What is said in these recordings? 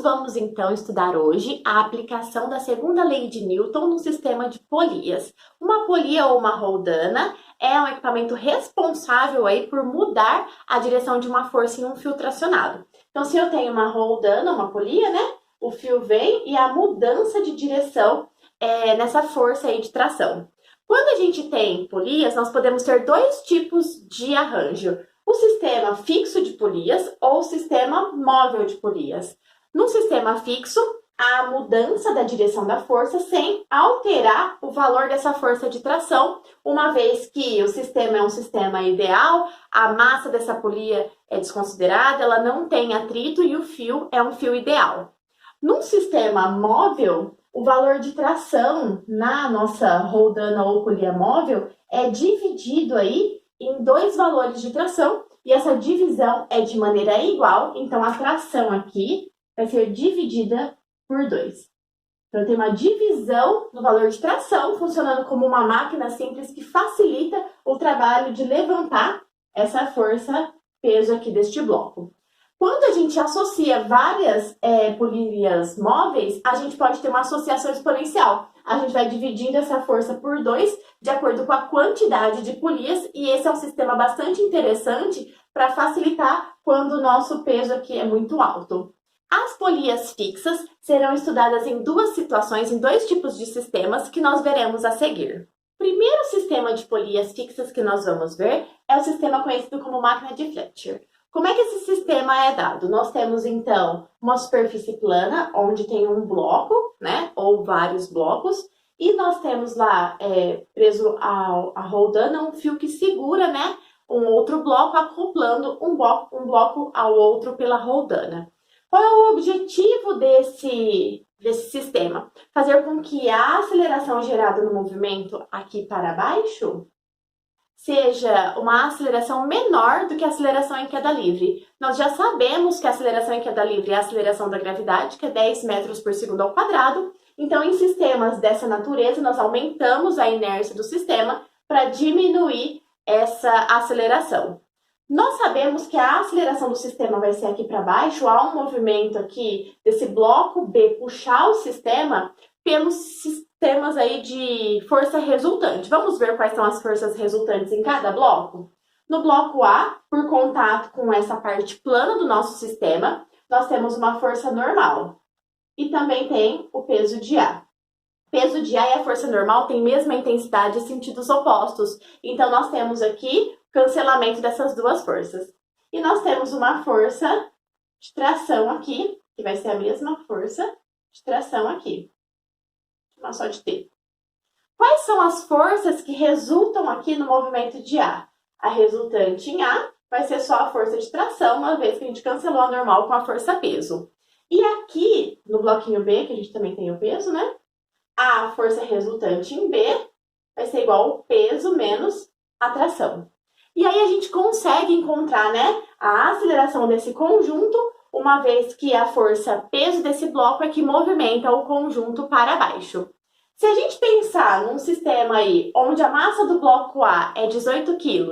vamos então estudar hoje a aplicação da segunda lei de Newton no sistema de polias. Uma polia ou uma roldana é um equipamento responsável aí por mudar a direção de uma força em um fio tracionado. Então, se eu tenho uma roldana, uma polia, né? O fio vem e a mudança de direção é nessa força aí de tração. Quando a gente tem polias, nós podemos ter dois tipos de arranjo. O sistema fixo de polias ou o sistema móvel de polias. No sistema fixo, a mudança da direção da força sem alterar o valor dessa força de tração, uma vez que o sistema é um sistema ideal, a massa dessa polia é desconsiderada, ela não tem atrito e o fio é um fio ideal. Num sistema móvel, o valor de tração na nossa roldana ou polia móvel é dividido aí em dois valores de tração e essa divisão é de maneira igual, então a tração aqui vai ser dividida por 2. Então eu tenho uma divisão no valor de tração, funcionando como uma máquina simples que facilita o trabalho de levantar essa força peso aqui deste bloco. Quando a gente associa várias polias móveis, a gente pode ter uma associação exponencial. A gente vai dividindo essa força por 2, de acordo com a quantidade de polias, e esse é um sistema bastante interessante para facilitar quando o nosso peso aqui é muito alto. As polias fixas serão estudadas em duas situações, em dois tipos de sistemas que nós veremos a seguir. O primeiro sistema de polias fixas que nós vamos ver é o sistema conhecido como máquina de Fletcher. Como é que esse sistema é dado? Nós temos, então, uma superfície plana, onde tem um bloco, né, ou vários blocos, e nós temos lá, preso à roldana, um fio que segura, né, um outro bloco, acoplando um bloco ao outro pela roldana. Qual é o objetivo desse sistema? Fazer com que a aceleração gerada no movimento aqui para baixo seja uma aceleração menor do que a aceleração em queda livre. Nós já sabemos que a aceleração em queda livre é a aceleração da gravidade, que é 10 metros por segundo ao quadrado. Então, em sistemas dessa natureza, nós aumentamos a inércia do sistema para diminuir essa aceleração. Nós sabemos que a aceleração do sistema vai ser aqui para baixo, há um movimento aqui desse bloco B puxar o sistema pelos sistemas aí de força resultante. Vamos ver quais são as forças resultantes em cada bloco? No bloco A, por contato com essa parte plana do nosso sistema, nós temos uma força normal. E também tem o peso de A. O peso de A e a força normal têm mesma intensidade em sentidos opostos. Então, nós temos aqui cancelamento dessas duas forças. E nós temos uma força de tração aqui, que vai ser a mesma força de tração aqui. Mas só de T. Quais são as forças que resultam aqui no movimento de A? A resultante em A vai ser só a força de tração, uma vez que a gente cancelou a normal com a força peso. E aqui, no bloquinho B, que a gente também tem o peso, né? A força resultante em B vai ser igual ao peso menos a tração. E aí a gente consegue encontrar, né, a aceleração desse conjunto, uma vez que a força peso desse bloco é que movimenta o conjunto para baixo. Se a gente pensar num sistema aí onde a massa do bloco A é 18 kg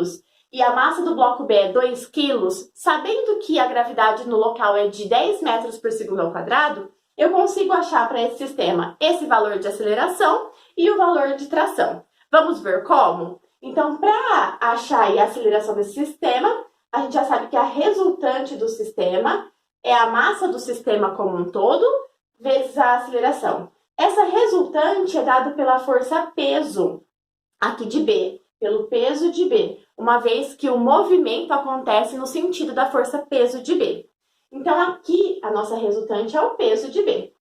e a massa do bloco B é 2 kg, sabendo que a gravidade no local é de 10 metros por segundo ao quadrado, eu consigo achar para esse sistema esse valor de aceleração e o valor de tração. Vamos ver como? Então, para achar aí a aceleração desse sistema, a gente já sabe que a resultante do sistema é a massa do sistema como um todo, vezes a aceleração. Essa resultante é dada pela força peso, aqui de B, pelo peso de B, uma vez que o movimento acontece no sentido da força peso de B. Então, aqui, a nossa resultante é o peso de B.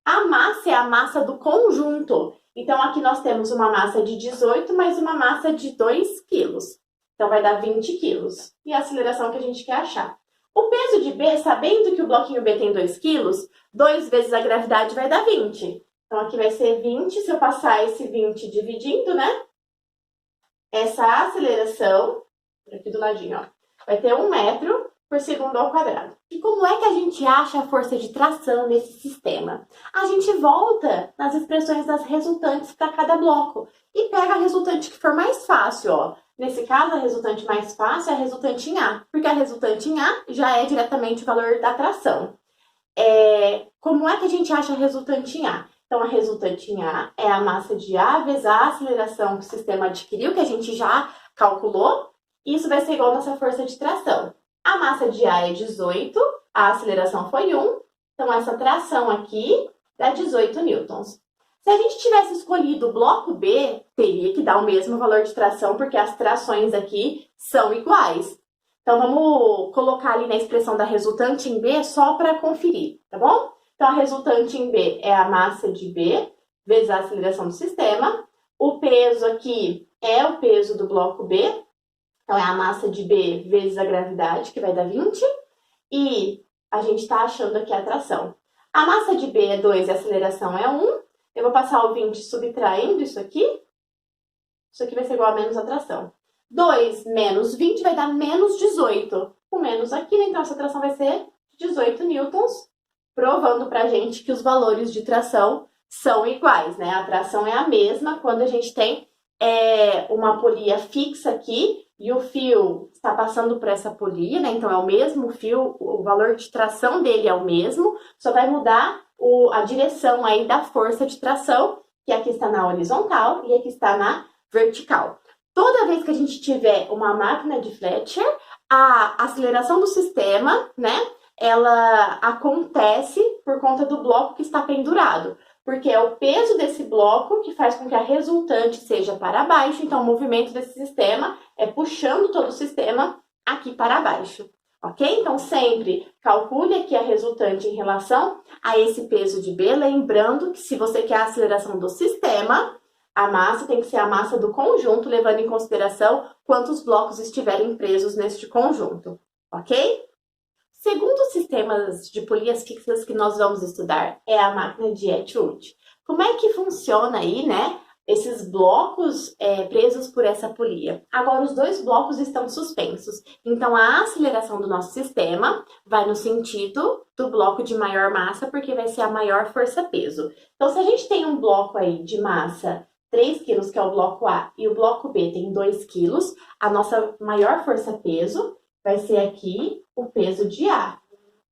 A massa é a massa do conjunto. Então, aqui nós temos uma massa de 18 mais uma massa de 2 kg. Então, vai dar 20 kg. E a aceleração que a gente quer achar. O peso de B, sabendo que o bloquinho B tem 2 kg, 2 vezes a gravidade vai dar 20. Então, aqui vai ser 20. Se eu passar esse 20 dividindo, né? Essa aceleração, aqui do ladinho, ó, vai ter 1 metro por segundo ao quadrado. E como é que a gente acha a força de tração nesse sistema? A gente volta nas expressões das resultantes para cada bloco e pega a resultante que for mais fácil, ó. Nesse caso, a resultante mais fácil é a resultante em A, porque a resultante em A já é diretamente o valor da tração. como é que a gente acha a resultante em A? Então, a resultante em A é a massa de A vezes a aceleração que o sistema adquiriu, que a gente já calculou. Isso vai ser igual a nossa força de tração. A massa de A é 18, a aceleração foi 1. Então, essa tração aqui dá 18 newtons. Se a gente tivesse escolhido o bloco B, teria que dar o mesmo valor de tração, porque as trações aqui são iguais. Então, vamos colocar ali na expressão da resultante em B só para conferir, tá bom? Então, a resultante em B é a massa de B vezes a aceleração do sistema. O peso aqui é o peso do bloco B. Então, é a massa de B vezes a gravidade, que vai dar 20. E a gente está achando aqui a tração. A massa de B é 2 e a aceleração é 1. Eu vou passar o 20 subtraindo isso aqui. Isso aqui vai ser igual a menos a tração. 2 menos 20 vai dar menos 18. O menos aqui, né? Então, essa tração vai ser 18 newtons, provando pra gente que os valores de tração são iguais, né? A tração é a mesma quando a gente tem uma polia fixa aqui e o fio está passando por essa polia, né? Então, é o mesmo fio, o valor de tração dele é o mesmo, só vai mudar a direção aí da força de tração, que aqui está na horizontal e aqui está na vertical. Toda vez que a gente tiver uma máquina de Fletcher, a aceleração do sistema, né, ela acontece por conta do bloco que está pendurado, porque é o peso desse bloco que faz com que a resultante seja para baixo, então o movimento desse sistema é puxando todo o sistema aqui para baixo, ok? Então, sempre calcule aqui a resultante em relação a esse peso de B, lembrando que se você quer a aceleração do sistema, a massa tem que ser a massa do conjunto, levando em consideração quantos blocos estiverem presos neste conjunto, ok? Segundo os sistemas de polias fixas que nós vamos estudar é a máquina de Atwood. Como é que funciona aí, né, esses blocos presos por essa polia? Agora, os dois blocos estão suspensos, então a aceleração do nosso sistema vai no sentido do bloco de maior massa, porque vai ser a maior força-peso. Então, se a gente tem um bloco aí de massa 3 quilos, que é o bloco A, e o bloco B tem 2 quilos, a nossa maior força-peso vai ser aqui o peso de A.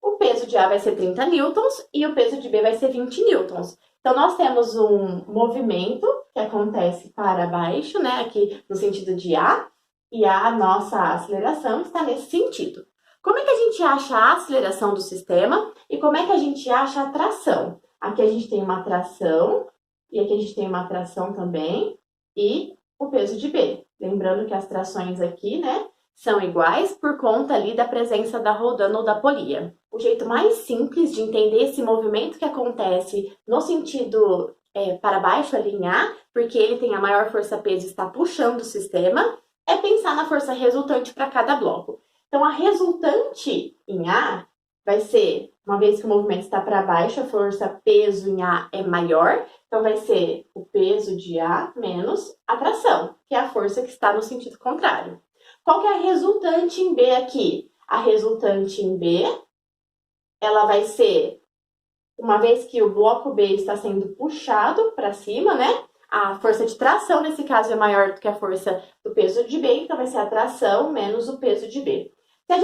O peso de A vai ser 30 newtons e o peso de B vai ser 20 newtons. Então, nós temos um movimento que acontece para baixo, né, aqui no sentido de A, e a nossa aceleração está nesse sentido. Como é que a gente acha a aceleração do sistema e como é que a gente acha a tração? Aqui a gente tem uma tração, e aqui a gente tem uma tração também, e o peso de B. Lembrando que as trações aqui, né, são iguais por conta ali da presença da roldana ou da polia. O jeito mais simples de entender esse movimento que acontece no sentido para baixo, ali em A, porque ele tem a maior força-peso e está puxando o sistema, é pensar na força resultante para cada bloco. Então, a resultante em A vai ser, uma vez que o movimento está para baixo, a força-peso em A é maior, então vai ser o peso de A menos a tração, que é a força que está no sentido contrário. Qual que é a resultante em B aqui? A resultante em B, ela vai ser, uma vez que o bloco B está sendo puxado para cima, né? A força de tração, nesse caso, é maior do que a força do peso de B, então vai ser a tração menos o peso de B.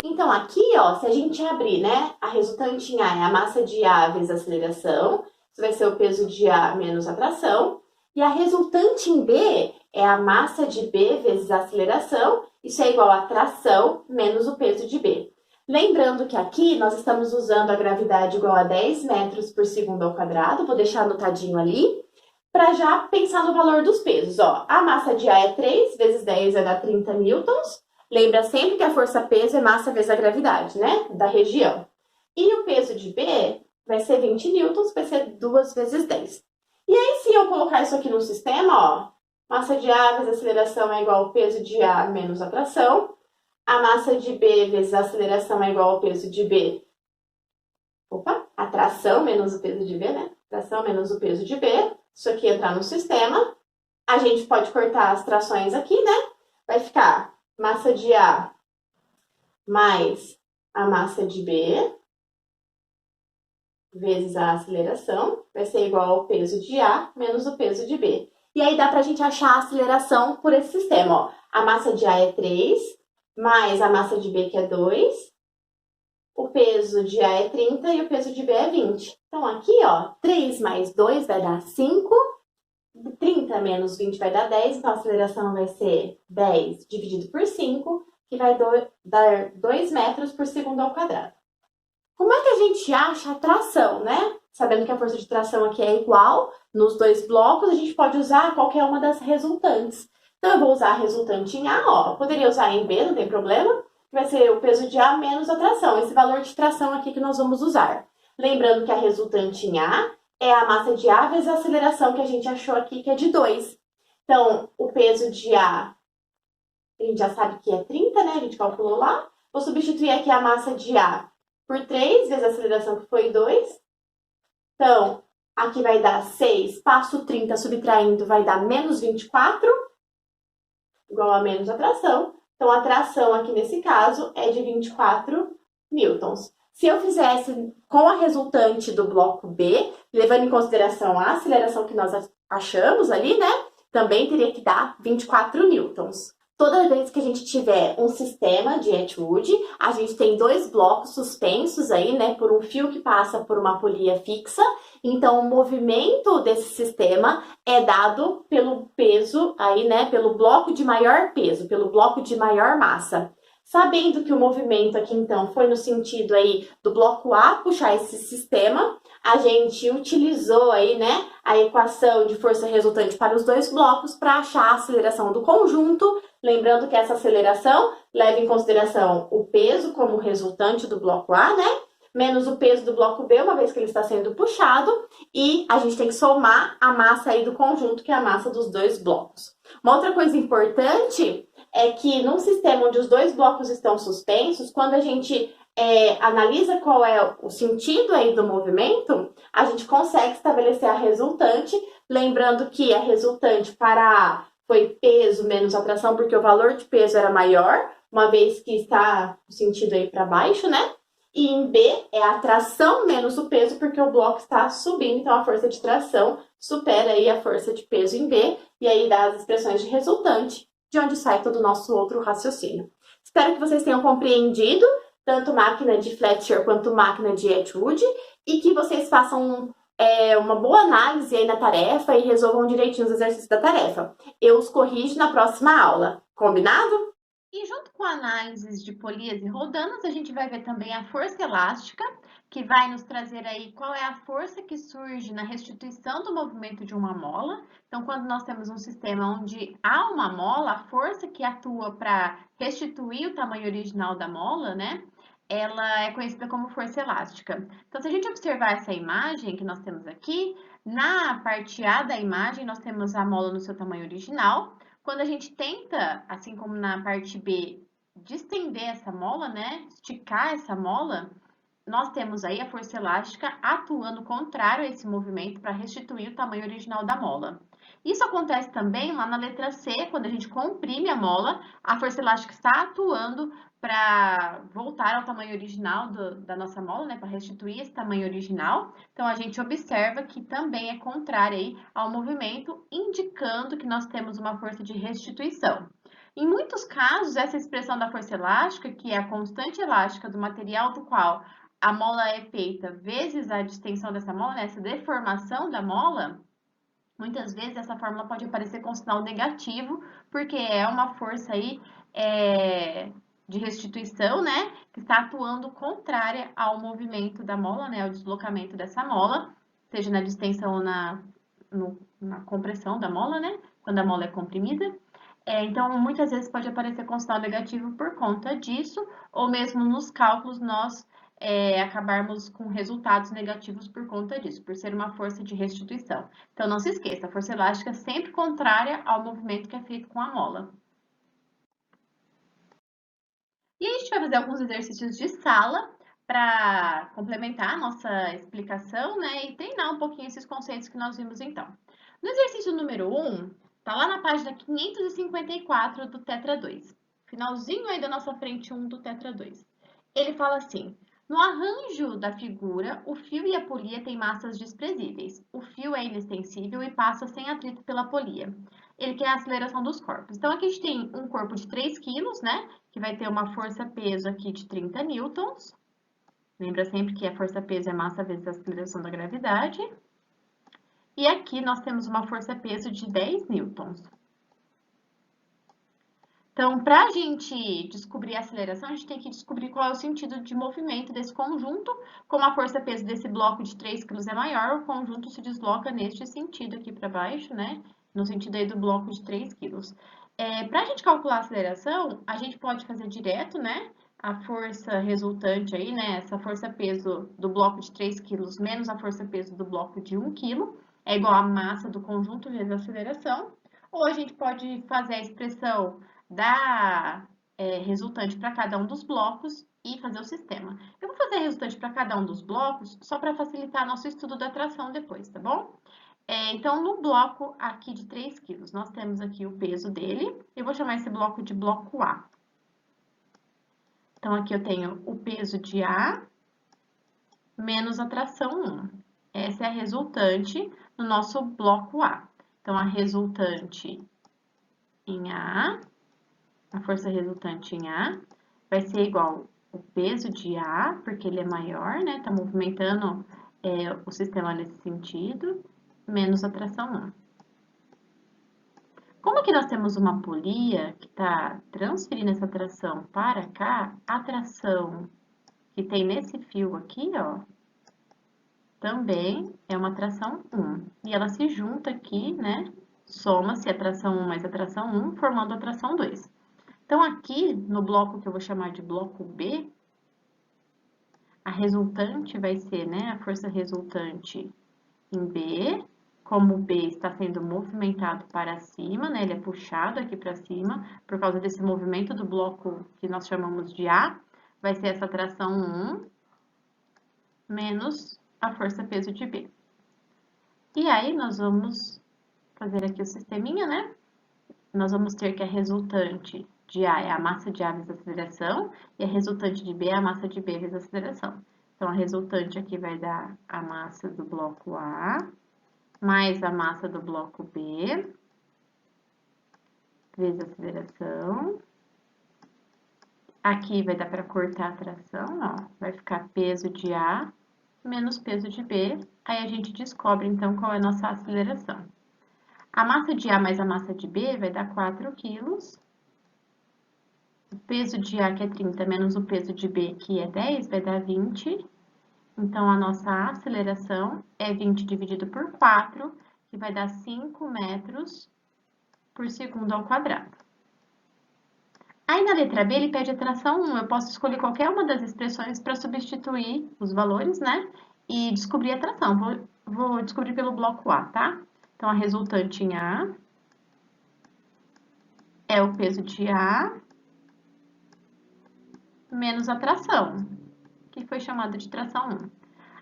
Então, aqui, ó, se a gente abrir, né, a resultante em A é a massa de A vezes a aceleração, isso vai ser o peso de A menos a tração, e a resultante em B é a massa de B vezes a aceleração, isso é igual a tração menos o peso de B. Lembrando que aqui nós estamos usando a gravidade igual a 10 metros por segundo ao quadrado, vou deixar anotadinho ali, para já pensar no valor dos pesos. Ó, a massa de A é 3 vezes 10 vai dar 30 newtons. Lembra sempre que a força-peso é massa vezes a gravidade, né, da região. E o peso de B vai ser 20 newtons, vai ser 2 vezes 10. E aí, se eu colocar isso aqui no sistema, ó, massa de A vezes a aceleração é igual ao peso de A menos a tração. A massa de B vezes a aceleração é igual ao peso de B. Opa, a tração menos o peso de B, né? Tração menos o peso de B. Isso aqui entrar no sistema. A gente pode cortar as trações aqui, né? Vai ficar massa de A mais a massa de B vezes a aceleração. Vai ser igual ao peso de A menos o peso de B. E aí dá pra gente achar a aceleração por esse sistema, ó. A massa de A é 3, mais a massa de B, que é 2. o peso de A é 30 e o peso de B é 20. Então, aqui, ó, 3 mais 2 vai dar 5, 30 menos 20 vai dar 10, então a aceleração vai ser 10 dividido por 5, que vai dar 2 metros por segundo ao quadrado. Como é que a gente acha a tração, né? Sabendo que a força de tração aqui é igual nos dois blocos, a gente pode usar qualquer uma das resultantes. Então, eu vou usar a resultante em A, ó. Poderia usar em B, não tem problema. Vai ser o peso de A menos a tração, esse valor de tração aqui que nós vamos usar. Lembrando que a resultante em A é a massa de A vezes a aceleração que a gente achou aqui, que é de 2. Então, o peso de A, a gente já sabe que é 30, né? A gente calculou lá. Vou substituir aqui a massa de A por 3 vezes a aceleração que foi 2. Então, aqui vai dar 6, passo 30 subtraindo, vai dar menos 24, igual a menos a tração. Então, a tração aqui nesse caso é de 24 newtons. Se eu fizesse com a resultante do bloco B, levando em consideração a aceleração que nós achamos ali, né? Também teria que dar 24 newtons. Toda vez que a gente tiver um sistema de Atwood, a gente tem dois blocos suspensos aí, né, por um fio que passa por uma polia fixa. Então, o movimento desse sistema é dado pelo peso aí, né, pelo bloco de maior peso, pelo bloco de maior massa. Sabendo que o movimento aqui, então, foi no sentido aí do bloco A puxar esse sistema, a gente utilizou aí, né, a equação de força resultante para os dois blocos para achar a aceleração do conjunto. Lembrando que essa aceleração leva em consideração o peso como resultante do bloco A, né? Menos o peso do bloco B, uma vez que ele está sendo puxado, e a gente tem que somar a massa aí do conjunto, que é a massa dos dois blocos. Uma outra coisa importante é que num sistema onde os dois blocos estão suspensos, quando a gente analisa qual é o sentido aí do movimento, a gente consegue estabelecer a resultante, lembrando que a resultante para A foi peso menos atração, porque o valor de peso era maior, uma vez que está o sentido aí para baixo, né? E em B é a tração menos o peso, porque o bloco está subindo, então a força de tração supera aí a força de peso em B, e aí dá as expressões de resultante, de onde sai todo o nosso outro raciocínio. Espero que vocês tenham compreendido, tanto máquina de Fletcher quanto máquina de Atwood, e que vocês façam uma boa análise aí na tarefa e resolvam direitinho os exercícios da tarefa. Eu os corrijo na próxima aula. Combinado? E junto com análises de polias e roldanas, a gente vai ver também a força elástica, que vai nos trazer aí qual é a força que surge na restituição do movimento de uma mola. Então, quando nós temos um sistema onde há uma mola, a força que atua para restituir o tamanho original da mola, né? Ela é conhecida como força elástica. Então, se a gente observar essa imagem que nós temos aqui, na parte A da imagem, nós temos a mola no seu tamanho original. Quando a gente tenta, assim como na parte B, distender essa mola, né, esticar essa mola, nós temos aí a força elástica atuando contrário a esse movimento para restituir o tamanho original da mola. Isso acontece também lá na letra C, quando a gente comprime a mola, a força elástica está atuando para voltar ao tamanho original da nossa mola, né, para restituir esse tamanho original. Então, a gente observa que também é contrária aí ao movimento, indicando que nós temos uma força de restituição. Em muitos casos, essa expressão da força elástica, que é a constante elástica do material do qual a mola é feita vezes a distensão dessa mola, né, essa deformação da mola, muitas vezes essa fórmula pode aparecer com sinal negativo, porque é uma força aí de restituição, né, que está atuando contrária ao movimento da mola, né, ao deslocamento dessa mola, seja na distensão ou na compressão da mola, né, quando a mola é comprimida. Então, muitas vezes pode aparecer com sinal negativo por conta disso, ou mesmo nos cálculos nós acabarmos com resultados negativos por conta disso, por ser uma força de restituição. Então, não se esqueça, a força elástica é sempre contrária ao movimento que é feito com a mola. E a gente vai fazer alguns exercícios de sala para complementar a nossa explicação, né, e treinar um pouquinho esses conceitos que nós vimos então. No exercício número 1, tá lá na página 554 do Tetra 2. Finalzinho aí da nossa frente 1 do Tetra 2. Ele fala assim: no arranjo da figura, o fio e a polia têm massas desprezíveis. O fio é inextensível e passa sem atrito pela polia. Ele quer a aceleração dos corpos. Então, aqui a gente tem um corpo de 3 kg, né? Que vai ter uma força-peso aqui de 30 newtons. Lembra sempre que a força-peso é massa vezes a aceleração da gravidade. E aqui nós temos uma força-peso de 10 newtons. Então, para a gente descobrir a aceleração, a gente tem que descobrir qual é o sentido de movimento desse conjunto. Como a força-peso desse bloco de 3 kg é maior, o conjunto se desloca neste sentido aqui para baixo, né? No sentido aí do bloco de 3 kg. Para a gente calcular a aceleração, a gente pode fazer direto, né? A força resultante aí, né? Essa força-peso do bloco de 3 kg menos a força-peso do bloco de 1 kg é igual à massa do conjunto vezes a aceleração. Ou a gente pode fazer a expressão da resultante para cada um dos blocos e fazer o sistema. Eu vou fazer a resultante para cada um dos blocos só para facilitar nosso estudo da tração depois, tá bom? Então, no bloco aqui de 3 kg, nós temos aqui o peso dele. Eu vou chamar esse bloco de bloco A. Então, aqui eu tenho o peso de A menos a tração 1. Essa é a resultante no nosso bloco A. Então, a resultante em A, a força resultante em A, vai ser igual o peso de A, porque ele é maior, né? Tá movimentando o sistema nesse sentido, menos a tração 1. Como que nós temos uma polia que está transferindo essa tração para cá, a tração que tem nesse fio aqui, ó, também é uma tração 1. E ela se junta aqui, né? Soma-se a tração 1 mais a tração 1, formando a tração 2. Então, aqui no bloco que eu vou chamar de bloco B, a resultante vai ser, né, a força resultante em B, como o B está sendo movimentado para cima, né, ele é puxado aqui para cima, por causa desse movimento do bloco que nós chamamos de A, vai ser essa tração 1 menos a força peso de B. E aí, nós vamos fazer aqui o sisteminha, né? Nós vamos ter que a resultante de A é a massa de A vezes a aceleração, e a resultante de B é a massa de B vezes a aceleração. Então, a resultante aqui vai dar a massa do bloco A, mais a massa do bloco B, vezes a aceleração. Aqui vai dar para cortar a tração, ó, vai ficar peso de A menos peso de B, aí a gente descobre, então, qual é a nossa aceleração. A massa de A mais a massa de B vai dar 4 quilos. O peso de A, que é 30, menos o peso de B, que é 10, vai dar 20. Então, a nossa aceleração é 20 dividido por 4, que vai dar 5 metros por segundo ao quadrado. Aí, na letra B, ele pede a tração 1. Eu posso escolher qualquer uma das expressões para substituir os valores, né? E descobrir a tração. Vou descobrir pelo bloco A, tá? Então, a resultante em A é o peso de A menos a tração, que foi chamada de tração 1.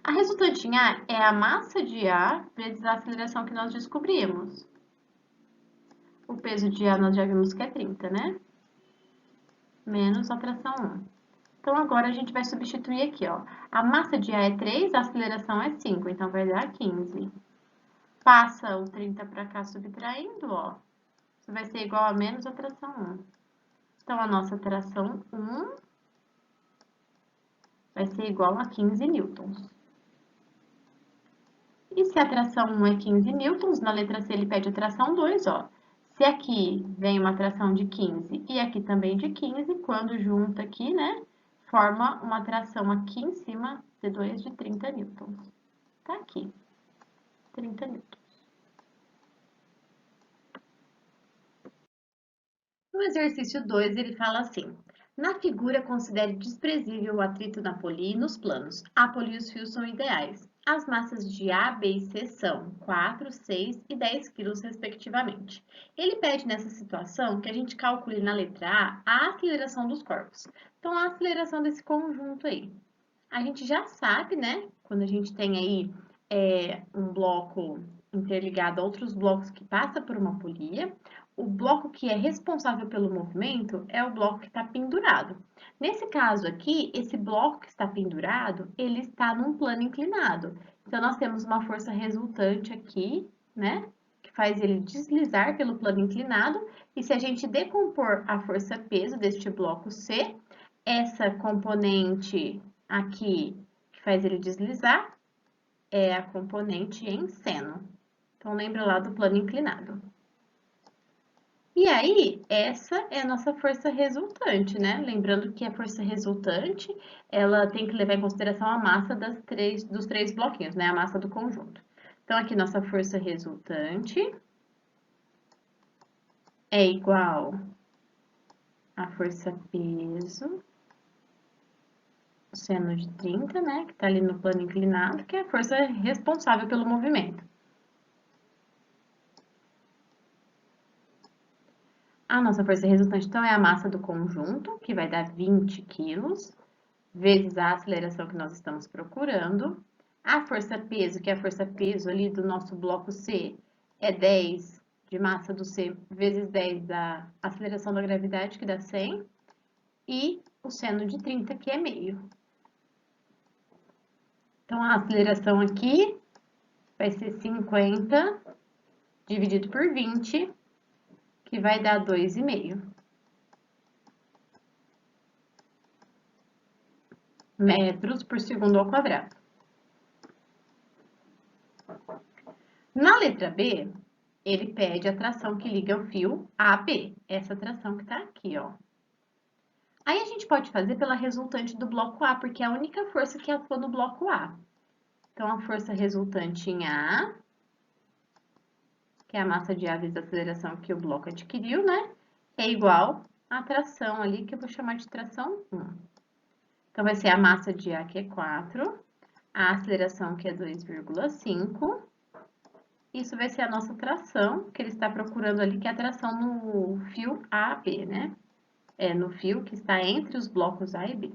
A resultante em A é a massa de A vezes a aceleração que nós descobrimos. O peso de A nós já vimos que é 30, né? Menos a tração 1. Então, agora a gente vai substituir aqui, ó. A massa de A é 3, a aceleração é 5, então vai dar 15. Passa o 30 para cá subtraindo, ó. Isso vai ser igual a menos a tração 1. Então, a nossa tração 1 vai ser igual a 15 newtons. E se a tração 1 é 15 newtons, na letra C ele pede a tração 2, ó. Se aqui vem uma tração de 15 e aqui também de 15, quando junta aqui, né, forma uma tração aqui em cima, C2 de 30 newtons. Tá aqui, 30 newtons. No exercício 2, ele fala assim: na figura, considere desprezível o atrito na polia e nos planos. A polia e os fios são ideais. As massas de A, B e C são 4, 6 e 10 quilos, respectivamente. Ele pede nessa situação que a gente calcule na letra A aceleração dos corpos. Então, a aceleração desse conjunto aí. A gente já sabe, né? Quando a gente tem aí um bloco interligado a outros blocos que passa por uma polia, o bloco que é responsável pelo movimento é o bloco que está pendurado. Nesse caso aqui, esse bloco que está pendurado, ele está num plano inclinado. Então, nós temos uma força resultante aqui, né? Que faz ele deslizar pelo plano inclinado. E se a gente decompor a força-peso deste bloco C, essa componente aqui faz ele deslizar é a componente em seno. Então, lembra lá do plano inclinado. E aí, essa é a nossa força resultante, né? Lembrando que a força resultante, ela tem que levar em consideração a massa dos três bloquinhos, né? A massa do conjunto. Então, aqui, nossa força resultante é igual a força peso, seno de 30, né? Que tá ali no plano inclinado, que é a força responsável pelo movimento. A nossa força resultante, então, é a massa do conjunto, que vai dar 20 quilos, vezes a aceleração que nós estamos procurando. A força-peso, que é a força-peso ali do nosso bloco C, é 10 de massa do C vezes 10 da aceleração da gravidade, que dá 100. E o seno de 30, que é meio. Então, a aceleração aqui vai ser 50 dividido por 20, que vai dar 2,5 metros por segundo ao quadrado. Na letra B, ele pede a tração que liga o fio A a B. Essa tração que tá aqui, ó. Aí a gente pode fazer pela resultante do bloco A, porque é a única força que atua no bloco A. Então, a força resultante em A, que é a massa de A vezes a aceleração que o bloco adquiriu, né? É igual à tração ali, que eu vou chamar de tração 1. Então, vai ser a massa de A, que é 4, a aceleração, que é 2,5. Isso vai ser a nossa tração, que ele está procurando ali, que é a tração no fio AB, né? É no fio que está entre os blocos A e B,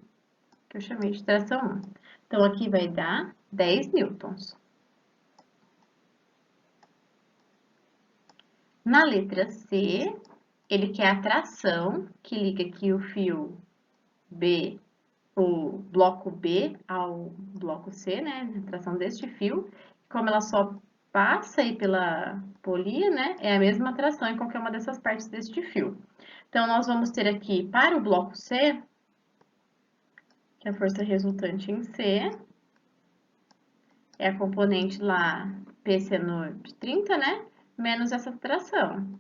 que eu chamei de tração 1. Então, aqui vai dar 10 newtons. Na letra C, ele quer a tração que liga aqui o fio B, o bloco B ao bloco C, né? A tração deste fio. Como ela só passa aí pela polia, né? É a mesma tração em qualquer uma dessas partes deste fio. Então, nós vamos ter aqui para o bloco C, que é a força resultante em C, é a componente lá P seno de 30, né? Menos essa tração.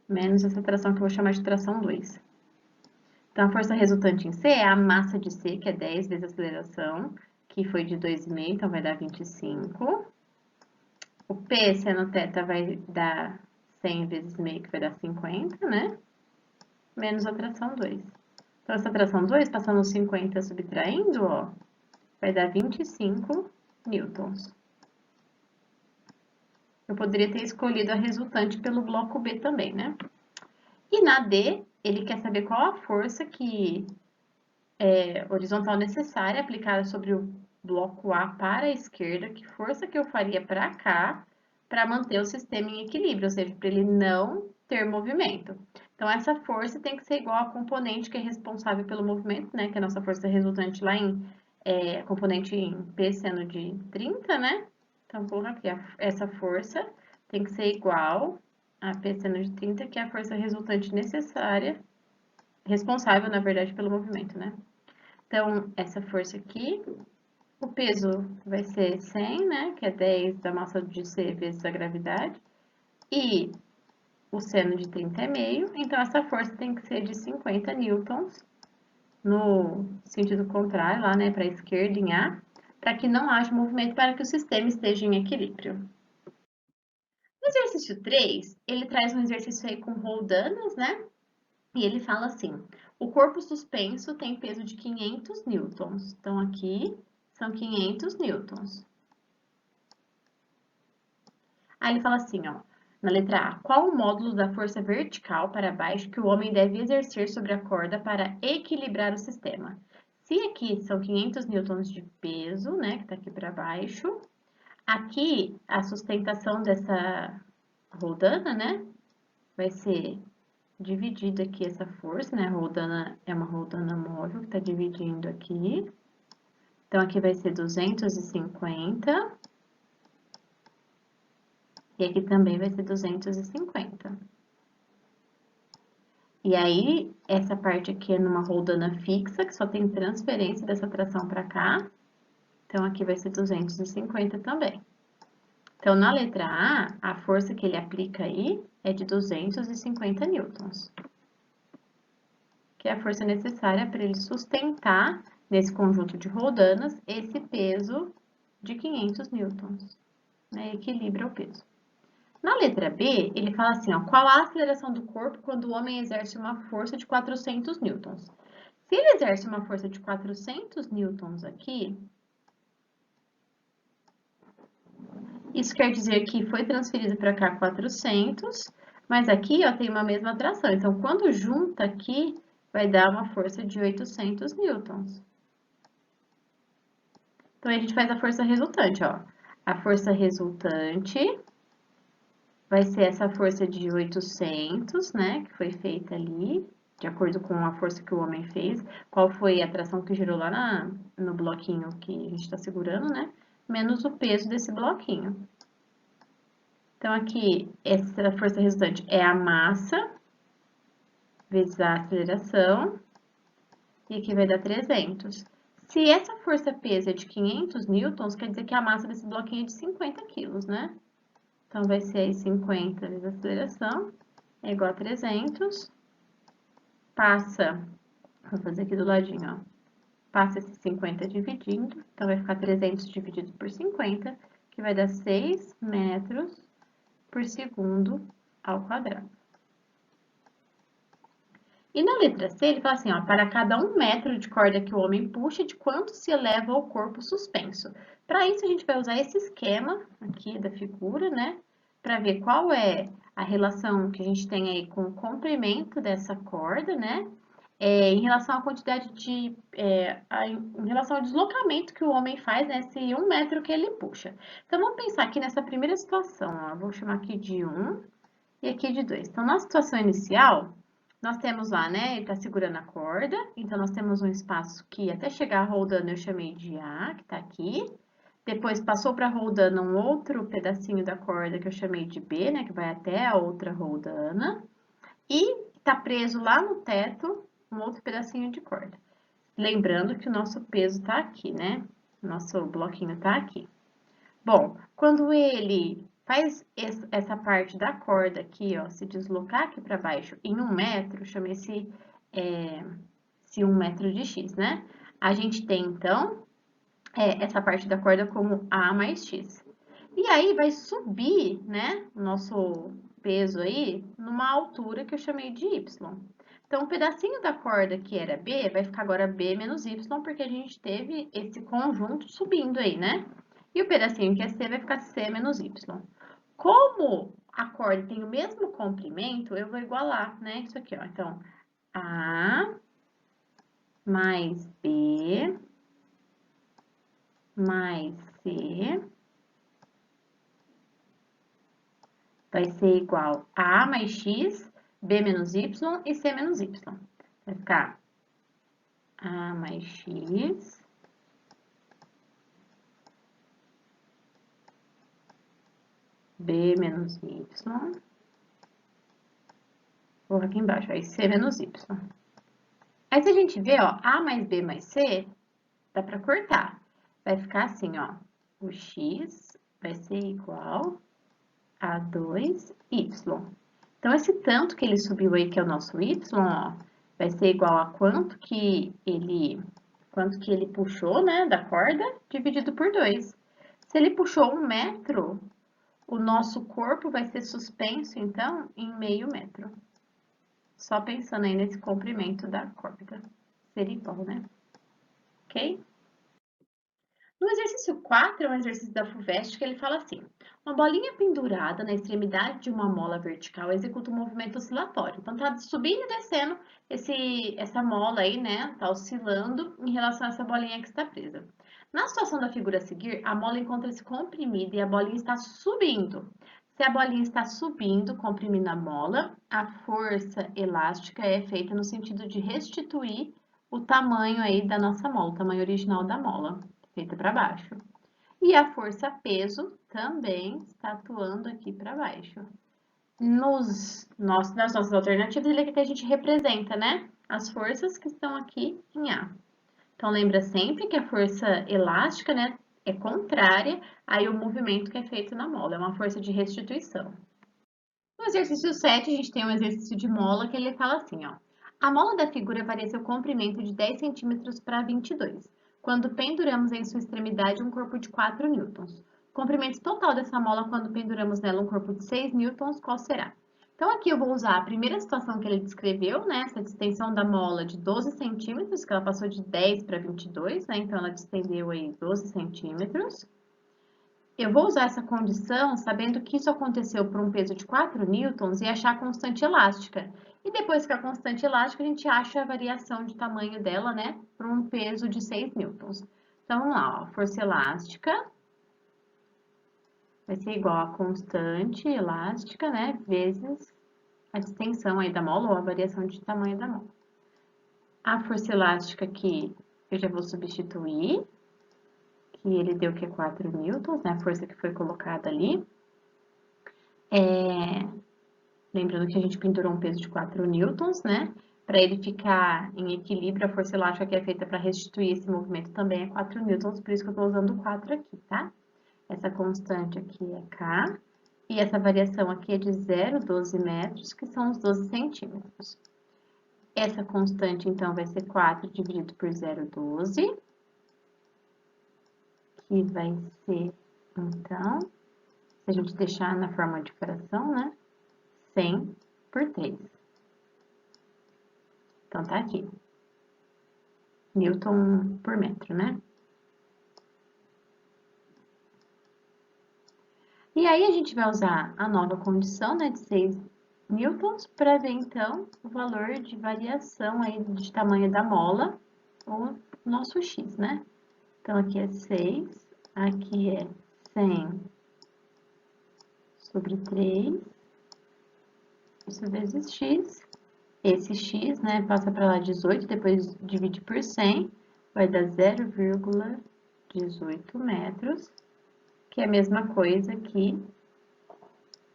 Menos essa tração que eu vou chamar de tração 2. Então, a força resultante em C é a massa de C, que é 10 vezes a aceleração, que foi de 2,5, então vai dar 25. O P seno θ vai dar 100 vezes meio, que vai dar 50, né? Menos a tração 2. Então, essa tração 2, passando 50 subtraindo, ó, vai dar 25 newtons. Eu poderia ter escolhido a resultante pelo bloco B também, né? E na D, ele quer saber qual a força que é horizontal necessária aplicada sobre o bloco A para a esquerda, que força que eu faria para cá para manter o sistema em equilíbrio, ou seja, para ele não ter movimento. Então, essa força tem que ser igual à componente que é responsável pelo movimento, né? Que é a nossa força resultante lá em componente em P seno de 30, né? Então, vou colocar aqui, essa força tem que ser igual a P seno de 30, que é a força resultante necessária, responsável, na verdade, pelo movimento, né? Então, essa força aqui, o peso vai ser 100, né? Que é 10 da massa de C vezes a gravidade. E o seno de 30 é meio, então essa força tem que ser de 50 newtons no sentido contrário, lá, né, para a esquerda, em A, para que não haja movimento, para que o sistema esteja em equilíbrio. No exercício 3, ele traz um exercício aí com roldanas, né? E ele fala assim, o corpo suspenso tem peso de 500 newtons. Então, aqui são 500 newtons. Aí ele fala assim, ó, na letra A, qual o módulo da força vertical para baixo que o homem deve exercer sobre a corda para equilibrar o sistema? Se aqui são 500 newtons de peso, né, que tá aqui para baixo, aqui a sustentação dessa roldana, né, vai ser dividida aqui essa força, né, a roldana é uma roldana móvel que tá dividindo aqui. Então, aqui vai ser 250. E aqui também vai ser 250. E aí, essa parte aqui é numa roldana fixa, que só tem transferência dessa tração para cá. Então, aqui vai ser 250 também. Então, na letra A, a força que ele aplica aí é de 250 newtons, que é a força necessária para ele sustentar, nesse conjunto de roldanas, esse peso de 500 newtons, né? Equilibra o peso. Na letra B, ele fala assim, ó, qual a aceleração do corpo quando o homem exerce uma força de 400 newtons? Se ele exerce uma força de 400 newtons aqui, isso quer dizer que foi transferido para cá 400, mas aqui, ó, tem uma mesma atração. Então, quando junta aqui, vai dar uma força de 800 newtons. Então, a gente faz a força resultante, ó. A força resultante vai ser essa força de 800, né, que foi feita ali, de acordo com a força que o homem fez. Qual foi a tração que gerou lá no bloquinho que a gente está segurando, né? Menos o peso desse bloquinho. Então, aqui, essa força resultante é a massa vezes a aceleração, e aqui vai dar 300. Se essa força peso é de 500 newtons, quer dizer que a massa desse bloquinho é de 50 quilos, né? Então, vai ser aí 50 vezes a aceleração, é igual a 300. Passa, vou fazer aqui do ladinho, ó. Passa esse 50 dividindo, então vai ficar 300 dividido por 50, que vai dar 6 metros por segundo ao quadrado. E na letra C, ele fala assim, ó, para cada 1 metro de corda que o homem puxa, de quanto se eleva o corpo suspenso. Para isso, a gente vai usar esse esquema aqui da figura, né? Para ver qual é a relação que a gente tem aí com o comprimento dessa corda, né? Em relação à quantidade de... em relação ao deslocamento que o homem faz nesse 1 metro que ele puxa. Então, vamos pensar aqui nessa primeira situação, ó. Vou chamar aqui de 1 e aqui de 2. Então, na situação inicial, nós temos lá, né, ele tá segurando a corda, então nós temos um espaço que até chegar a roldana eu chamei de A, que tá aqui. Depois passou para a roldana um outro pedacinho da corda que eu chamei de B, né, que vai até a outra roldana. E tá preso lá no teto um outro pedacinho de corda. Lembrando que o nosso peso tá aqui, né? Nosso bloquinho tá aqui. Bom, quando ele faz essa parte da corda aqui, ó, se deslocar aqui para baixo em 1 metro, chama esse 1 metro de x, né? A gente tem, então, essa parte da corda como A mais x. E aí, vai subir, né, o nosso peso aí, numa altura que eu chamei de y. Então, o pedacinho da corda que era B, vai ficar agora B menos y, porque a gente teve esse conjunto subindo aí, né? E o pedacinho que é C vai ficar C menos Y. Como a corda tem o mesmo comprimento, eu vou igualar, né? Isso aqui, ó. Então, A mais B mais C vai ser igual a mais X, B menos Y e C menos Y. Vai ficar A mais X B menos Y, vou aqui embaixo, aí C menos Y. Aí, se a gente vê, ó, A mais B mais C, dá para cortar. Vai ficar assim, ó, o X vai ser igual a 2Y. Então, esse tanto que ele subiu aí, que é o nosso Y, ó, vai ser igual a quanto que ele puxou, né, da corda, dividido por 2. Se ele puxou 1 metro, o nosso corpo vai ser suspenso, então, em meio metro. Só pensando aí nesse comprimento da corda. Seria igual, né? Ok? No exercício 4, é um exercício da FUVEST que ele fala assim: uma bolinha pendurada na extremidade de uma mola vertical executa um movimento oscilatório. Então, tá subindo e descendo essa mola aí, né? Tá oscilando em relação a essa bolinha que está presa. Na situação da figura a seguir, a mola encontra-se comprimida e a bolinha está subindo. Se a bolinha está subindo, comprimindo a mola, a força elástica é feita no sentido de restituir o tamanho aí da nossa mola, o tamanho original da mola, feita para baixo. E a força peso também está atuando aqui para baixo. nas nossas alternativas, ele quer que a gente representa, né? As forças que estão aqui em A. Então, lembra sempre que a força elástica, né, é contrária aí o movimento que é feito na mola, é uma força de restituição. No exercício 7, a gente tem um exercício de mola que ele fala assim, ó. A mola da figura varia seu comprimento de 10 centímetros para 22, quando penduramos em sua extremidade um corpo de 4 newtons. O comprimento total dessa mola quando penduramos nela um corpo de 6 newtons, qual será? Então, aqui eu vou usar a primeira situação que ele descreveu, né? Essa distensão da mola de 12 centímetros, que ela passou de 10 para 22, né? Então, ela distendeu aí 12 centímetros. Eu vou usar essa condição sabendo que isso aconteceu por um peso de 4 newtons e achar a constante elástica. E depois que a constante elástica, a gente acha a variação de tamanho dela, né, por um peso de 6 newtons. Então, vamos lá, ó, força elástica vai ser igual a constante elástica, né, vezes a distensão aí da mola ou a variação de tamanho da mola. A força elástica aqui, eu já vou substituir, que ele deu que é 4 newtons, né, a força que foi colocada ali. Lembrando que a gente pendurou um peso de 4 newtons, né? Para ele ficar em equilíbrio, a força elástica que é feita para restituir esse movimento também é 4 newtons, por isso que eu estou usando 4 aqui, tá? Essa constante aqui é K, e essa variação aqui é de 0,12 metros, que são os 12 centímetros. Essa constante, então, vai ser 4 dividido por 0,12, que vai ser, então, se a gente deixar na forma de fração, né? 100 por 3. Então, tá aqui. Newton por metro, né? E aí, a gente vai usar a nova condição, né, de 6 newtons, para ver, então, o valor de variação aí de tamanho da mola, o nosso x, né? Então, aqui é 6, aqui é 100 sobre 3, isso vezes x. Esse x, né, passa para lá 18, depois divide por 100, vai dar 0,18 metros, que é a mesma coisa que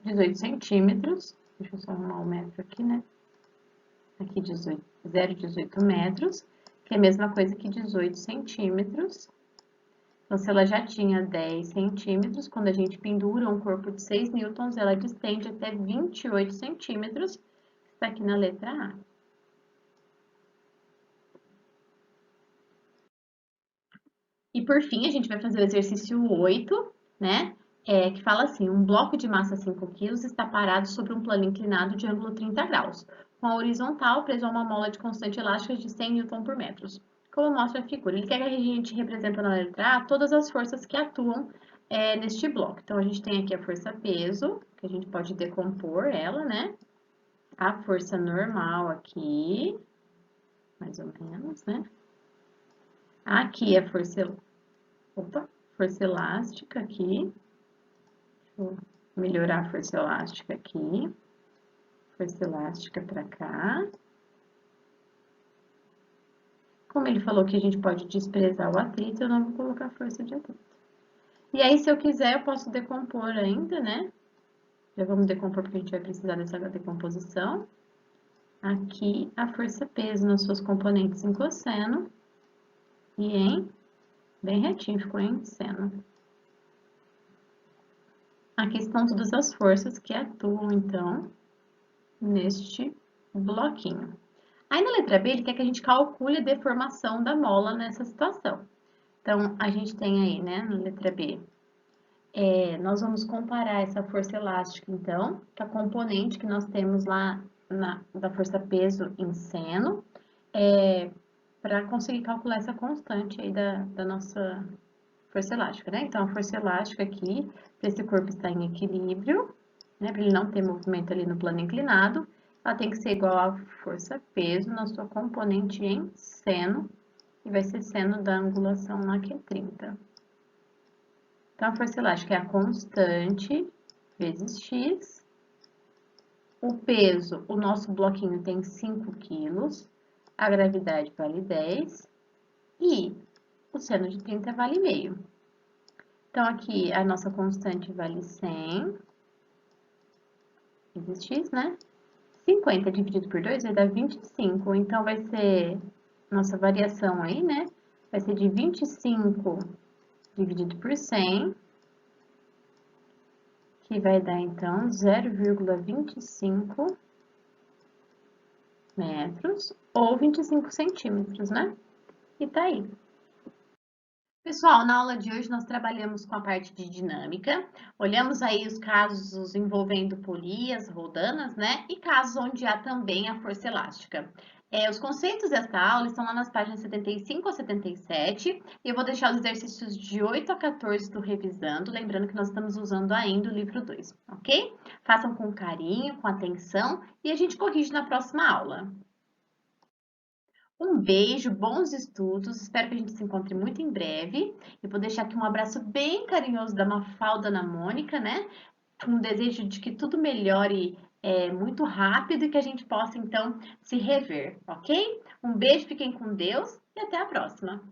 18 centímetros. Deixa eu só arrumar o metro aqui, né? Aqui 0,18 metros, que é a mesma coisa que 18 centímetros. Então, se ela já tinha 10 centímetros, quando a gente pendura um corpo de 6 newtons, ela distende até 28 centímetros, que está aqui na letra A. E por fim, a gente vai fazer o exercício 8, né? Que fala assim, um bloco de massa 5 kg está parado sobre um plano inclinado de ângulo 30 graus, com a horizontal preso a uma mola de constante elástica de 100 Nm por metro. Como mostra a figura, ele quer que a gente represente na letra A todas as forças que atuam neste bloco. Então, a gente tem aqui a força peso, que a gente pode decompor ela, né? A força normal aqui, mais ou menos, né? Aqui a força força elástica aqui. Deixa eu melhorar a força elástica aqui. Força elástica para cá. Como ele falou que a gente pode desprezar o atrito, eu não vou colocar força de atrito. E aí, se eu quiser, eu posso decompor ainda, né? Já vamos decompor porque a gente vai precisar dessa decomposição. Aqui, a força peso nas suas componentes em cosseno e em, bem retinho, ficou em seno. Aqui estão todas as forças que atuam, então, neste bloquinho. Aí, na letra B, ele quer que a gente calcule a deformação da mola nessa situação. Então, a gente tem aí, né, na letra B, nós vamos comparar essa força elástica, então, com a componente que nós temos lá da força peso em seno, para conseguir calcular essa constante aí da nossa força elástica, né? Então, a força elástica aqui, para esse corpo estar em equilíbrio, né, para ele não ter movimento ali no plano inclinado, ela tem que ser igual à força peso na sua componente em seno, e vai ser seno da angulação lá que é 30. Então, a força elástica é a constante vezes x. O peso, o nosso bloquinho tem 5 quilos, a gravidade vale 10 e o seno de 30 vale meio. Então, aqui a nossa constante vale 100 vezes x, né? 50 dividido por 2 vai dar 25, então vai ser nossa variação aí, né? Vai ser de 25 dividido por 100, que vai dar, então, 0,25 metros, ou 25 centímetros, né? E tá aí. Pessoal, na aula de hoje nós trabalhamos com a parte de dinâmica, olhamos aí os casos envolvendo polias, roldanas, né? E casos onde há também a força elástica. Os conceitos desta aula estão lá nas páginas 75 a 77, e eu vou deixar os exercícios de 8 a 14 do Revisando, lembrando que nós estamos usando ainda o livro 2, ok? Façam com carinho, com atenção, e a gente corrige na próxima aula. Um beijo, bons estudos, espero que a gente se encontre muito em breve. Eu vou deixar aqui um abraço bem carinhoso da Mafalda na Mônica, né? Com um desejo de que tudo melhore muito rápido e que a gente possa, então, se rever, ok? Um beijo, fiquem com Deus e até a próxima!